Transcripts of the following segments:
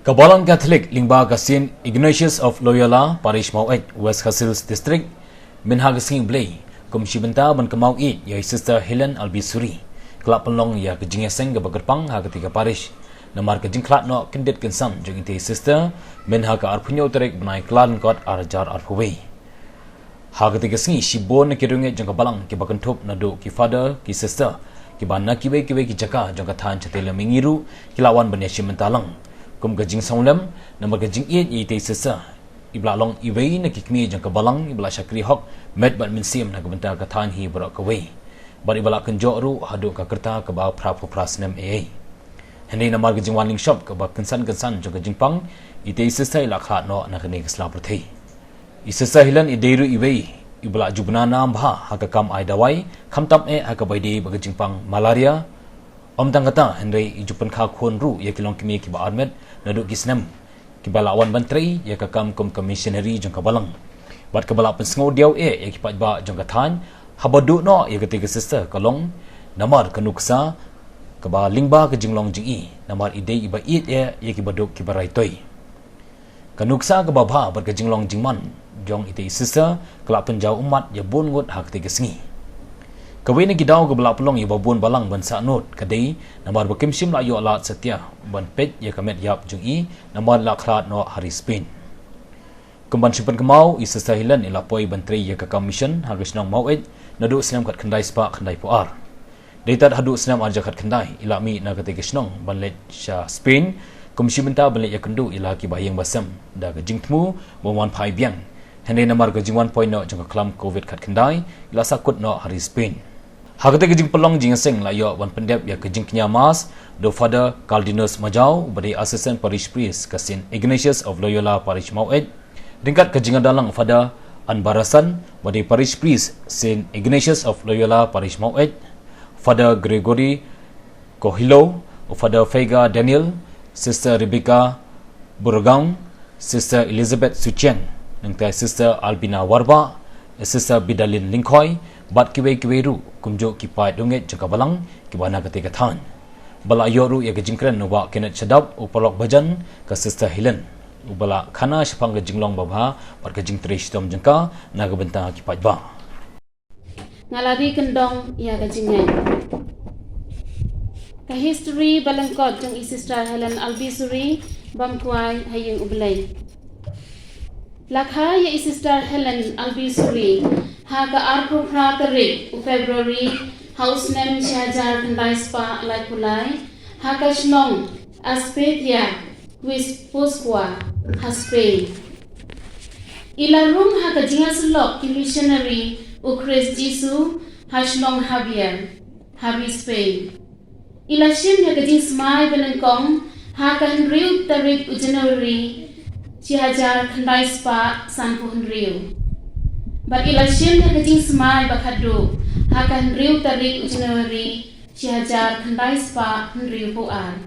Kabalan Catholic Lingba Gasin Ignatius of Loyola Parish Maweit West Hasils District Minhagasing Blay Kumshi Benta Ban Kamau Eid Ya Sister Helen Albisuri Kelak Pelong Ya Kejingeseng Gabagerpang Ha Ketiga Parish Namar Kejing Klat No Kendit Kensam Jeng Inti Sister Minha Ka Arpunyo Terik Benai Klan Kot Arjar Arpuwe Ha Ketiga Sengi Shibon Kirunge Jeng Kabalang Kibakentup Nadu Ki Father Ki Sister Kibana Kiwe Ki Jaka Jeng Katan Chatela Mengiru Kilawan Benyashim Mentalang Kum gajing saulam nama gajing iet ite sesa ibla long iwei na kikmi jang kabalang ibla syakri hok med bat minsim na kabenta katan hi barak kawei bar ibla kenjok ru hadu ka kerta ka ba prapu prasnem ee henei nama gajing wanling shop ka ba kensan jang gajing pang ite sesa ila khat no na kene kesla prathei isesa hilan ideiru iwei ibla jubnana bha ha ka kam ai dawai khamtam e ha ka baide ba gajing pang malaria Tang kata Henry ijupan kha khon ru ya kilong kimi ki ba armet nadu kisnam ki balawan bantri ya ka kam commissionary jong kabalang bat ka bala pensngo diaw ya ki pat ba jong kathan habadu no ya ketiga sister kalong namar kanuksa ka ba lingba ka jinglong jingi namar idei iba it ya ki baduk ki barai toy kanuksa ka ba bha bar ka jinglong jingman jong ite sister kala penjau umat ya bun ngut hak ketiga sengi Kawin na gidaw gabla pelong iba buon balang ban Sahnud kadai namar bakimsim la yo lat setia ban Peit ya kamet yap jung i namar la khlat no hari Spain Kumban simpan kemau isa Helen ila poi bantri ya ka commission harus nang Maweit nadu senam kat kendai spa kendai puar Daitat hadu senam arja kat kendai ila mi na katiga snong ban let sha Spain komisi benta ban let ya kendu ila ki bayang basam da ka jingtmu wan pai biang hene namar ka jingwan poi no jang ka klam covid kat kendai ila sakut no hari Spain Hakata kejing pelong jing seng la yo wan pendep ya kejing kenyamas do Father Cardinus Majau bagi assistant parish priest kasin Ignatius of Loyola Parish Maweit ringkat kejing dalang Father Anbarasan bagi parish priest Saint Ignatius of Loyola Parish Maweit Father Gregory Kohilo Father Vega Daniel Sister Rebecca Burgang Sister Elizabeth Suchen nangtai Sister Albina Warba Sister Bidalin Lingkoi bat kiwe ru kumjo kipai donget jaka balang kibana ketika than bala yoru ya gejingkren no wa kenet sedap upalok bajan ka Sister Helen ubala khana shapang gejinglong babha par gejing trish tom jengka na gabenta kipai ba ngalari kendong ya gejingen ka history balangkot jeng Sister Helen Albisuri bamkwai hayeng ublay lakha ya Sister Helen Albisuri Haka arko pratarik February house name Shajar Kendai Spa Lai Pulai Haka Shnong Aspetia Wis Poskwa Haspe Ila room haka jingas lok ki missionary Ukris Jisu Hashnong Javier Habi Spain Ila shim haka jing smai benengkong Haka Henriu Tarik January Shajar Kendai Spa Sanpo Henriu Bat ila shim na kajing smai bakadu hakan riu tarik Januari Shajar Kendai Spa riu puar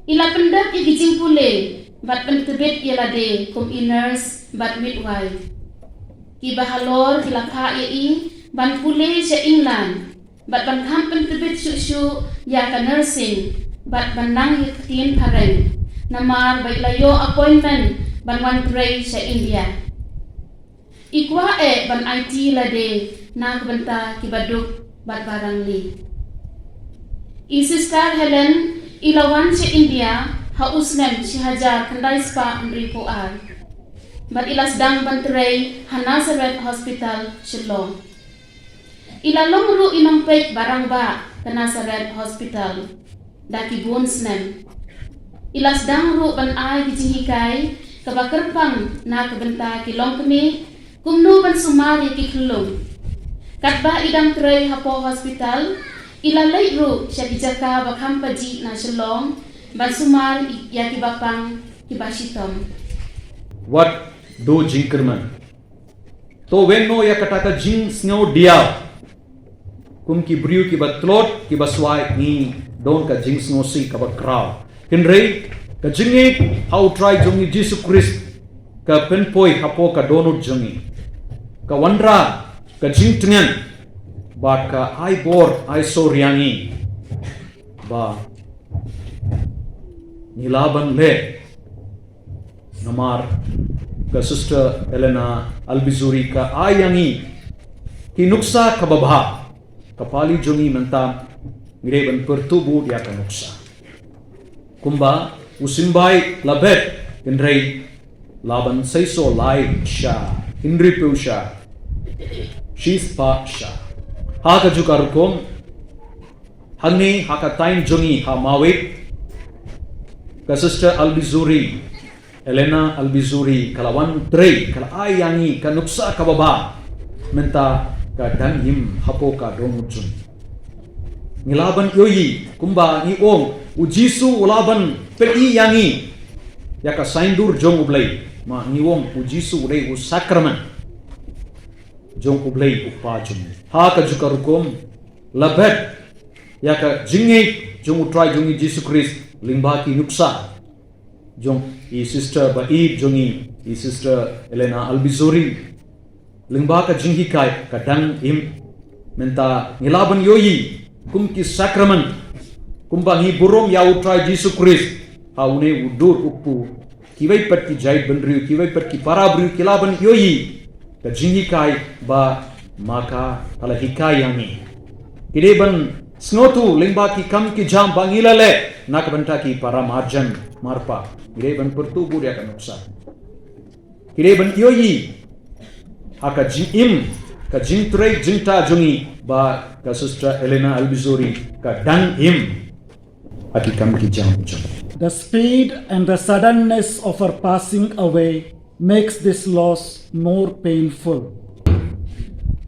ila pendap igijing pule bat pentebet ila de kum iners bat midwife ki bahalor kila kha i ban pule sa England bat ban kham pentebet shu ya ka nursing bat banang yitin pareng namar bailayo appointment ban wan pray sa India Ikwa ban IT la de na kabenta kibaduk bat barang li. Sister Helen ilawan si India hausnem si Hajar Kendai Spa Mripo ar. Bat ilas dang bantrei Hanazaret Hospital Shillong. Ilalong ru inong Peit barang ba Hanazaret Hospital daki bunsnem. Ilas dang ru ban ay gijihikai kabakerpang na kabenta kilong kemi Kumno ban sumari kiklong katba idam trei hapo hospital ilalai ru siya bijaka bakham paji na Shillong ban sumar ya kibapang kibashitom what do jinkerman to wenno ya kataka jing snow dia kum ki briu ki batlot ki baswai ni don ka jing snow si ka bakraw kinrei ka jingi how try jongi Jesus Christ ka penpoi hapo ka donut jongi ka wandra ka jingtngan ba ka ai bor ai so riangi ba nilaban le namar ka sister Helena Albizuri ka ayangi kinuksa kababha kapali jongi mentam ngireban pertubu dia kanuksa kumba usimbai labet kendrei laban saiso lai sha indri pusha shispa sha haka jukarukom hangi haka tain jongi ha Maweit ka sister Albizuri Helena Albizuri kalawan trei kala ayangi kanuksa kababa menta ka danhim hapo ka dongutun ngilaban yoyi kumba ni ong ujisu ulaban peli yangi yaka saindur jong ublay ma ni ong ujisu urei usakraman jong ublay upajum ha ka jukarukom labet yaka jingi jong utrai jongi Jesu Christ limbaki nuksa jong i sister Peit jongi i sister Helena Albizuri lingbaka jinghi kai kadang im menta ngilaban yoyi kumki sakramen kumbangi burom ya utrai Jesu Christ haune udur upu kiwai pat ki jai benriu kiwai pat ki parabru kilaban yoyi ka jinghi kai ba maka kala hikai yangi kireban snotu limbaki kam ki jam bangilale nakabanta ki para marjan marpa kireban pertubu dia akan nuksa kireban yoyi haka jim ka jintrei jinta jongi ba ka sister Helena Albizuri ka dang him aki kam ki jam jam. The speed and the suddenness of her passing away makes this loss more painful.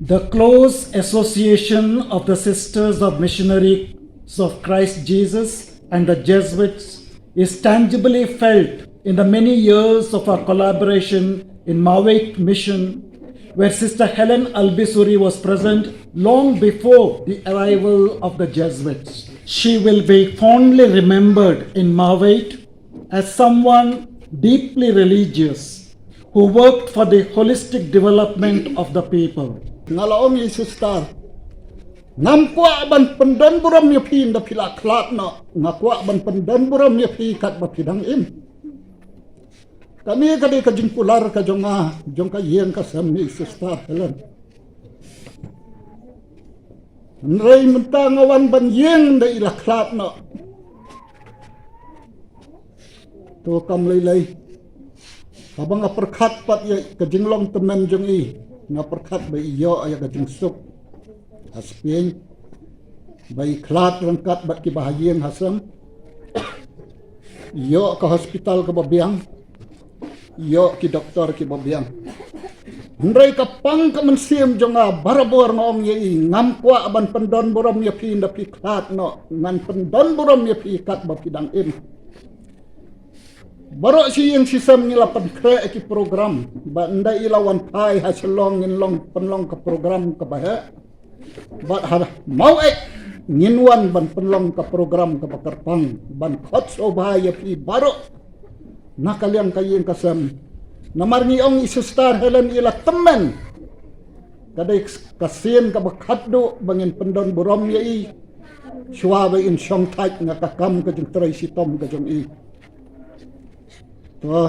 The close association of the Sisters of Missionaries of Christ Jesus and the Jesuits is tangibly felt in the many years of our collaboration in Maweit mission, where Sister Helen Albizuri was present long before the arrival of the Jesuits. She will be fondly remembered in Maweit as someone deeply religious who worked for the holistic development of the people. Ngalaong yi sister ngampwa ban pendon buram ya pin da pila klat no ngakwa ban pendon buram ya pi kat ba pidang im kami kadi ka jingkular ka jonga jongka yen ka samni sister Helen nrei menta ngawan ban yen da ila klat no to kam lei abang perkhat pat ya ka jinglong temen jong i ngaperkat bai iyo aya ka jingsuk aspien bai klat rangkat bat ki bahagian hasam iyo ka hospital ka babiang iyo ki doktor ki babiang ndrai ka pang ka mensiam jonga barabor ngong ye ngampwa ban pendon borom ye pi nda pi klat no ngan pendon borom ye pi kat ba pidang im Baru si yang sisam ni lapan kre ki program, ba ndai ilawan pai hasilong nginlong penlong ke program ke bahaya, ba har Maweit nginwan ban penlong ke program ke bakarpang ban khot so bahaya pi baru nakaliang kayeng kasam, namar ni ong sister Helen ila temen, kadai kasien ke bakaddo bangin pendon borom ye i, suawe in song tait ngakakam ke jeng terai sitom ke jeng i. To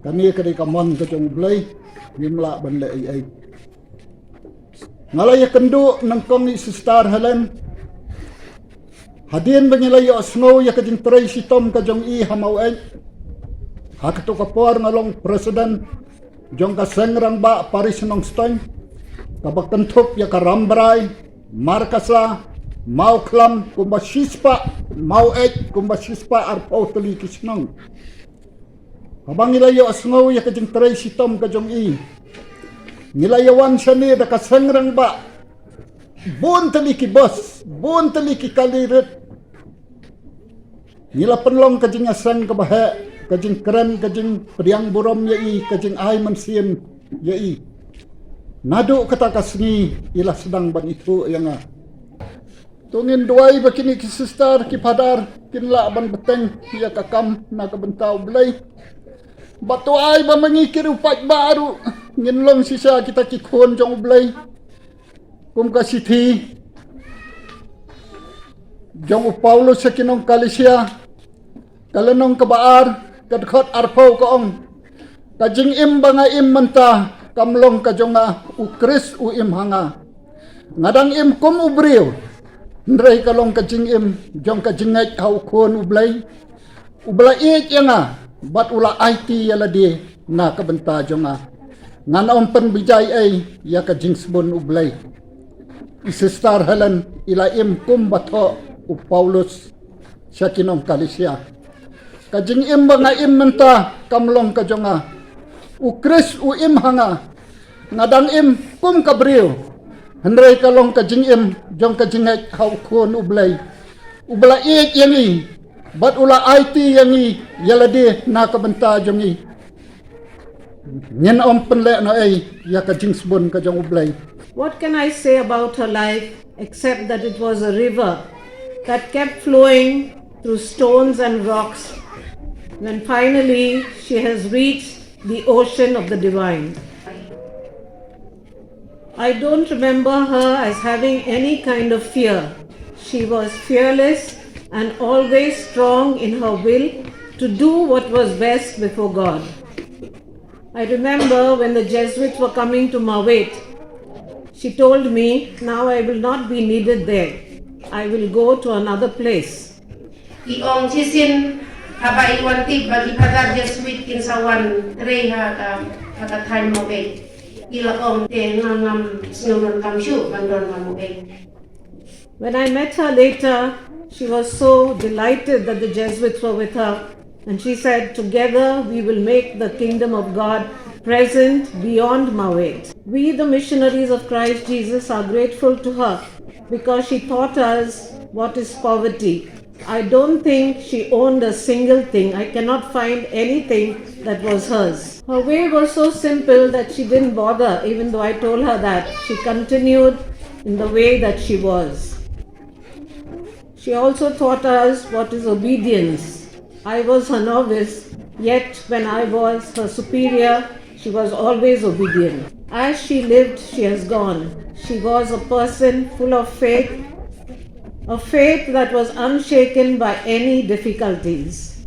kami kadai kamon ke jong blai nimla ban le ai ngalaya kendu nangkong ni sister Helen hadien bangilay snow ya kajing tray sitom ka jong i Maweit hakto ka por ngalong president jong ka sengrang ba Paris nong stoy kabaktentup ya karambray markasa mauklam kumba sispa Maweit kumba sispa arpaw tuli kisnong abang nilayo asngaw ya kajing tray sitom kajong i nilayawan siya ni da kasengrang ba buon tali ki boss buon tali ki kalirit nila penlong kajing asang kabahe kajing keren kajing priang burom ya i kajing ay mansiem ya i nado kata kasni ila sedang ban itu yang tungin duay bakini ki sister ki padar kinla ban beteng ya kakam na kabentaw blay batu ay ba mangikir upat baru nginlong sisa kita kikon jong blay kum kasiti jong Paulo sa kinong kalisya kalanong kabaar kadkhot arpaw kaong kajing im banga im manta kamlong kajonga ukris u im hanga ngadang im kum ubriw ndrei kalong kajing im jong kajingait hau kon ublay yanga bat ula IT yaladi na kabenta jonga ngana om penbijay ay ya kajing sbon ublay Sister Helen ila im kum bato u Paulus siya kinong kalisya kajing im banga im menta kamlong kajonga ukris u im hanga ngadang im kum kabriw handray kalong kajing im jong kajingait hau kon ublay yangi bat ula IT yangi yaladi na kabenta jongi nyen om penle no ay ya kajing sbon kajong ublay. What can I say about her life except that it was a river that kept flowing through stones and rocks when finally she has reached the ocean of the divine. I don't remember her as having any kind of fear. She was fearless and always strong in her will to do what was best before God. I remember when the Jesuits were coming to Maweit, she told me, now I will not be needed there. I will go to another place. Iong sisin haba iwanti bagi pada Jesuit kinsawan reha kata time Maweit. Ila ong te ngam snunan kamshu bandon Maweit. When I met her later, she was so delighted that the Jesuits were with her, and she said, together we will make the kingdom of God present beyond Maweit. We, the missionaries of Christ Jesus, are grateful to her because she taught us what is poverty. I don't think she owned a single thing. I cannot find anything that was hers. Her way was so simple that she didn't bother, even though I told her that. She continued in the way that she was. She also taught us what is obedience. I was her novice, yet when I was her superior, she was always obedient. As she lived, she has gone. She was a person full of faith, a faith that was unshaken by any difficulties.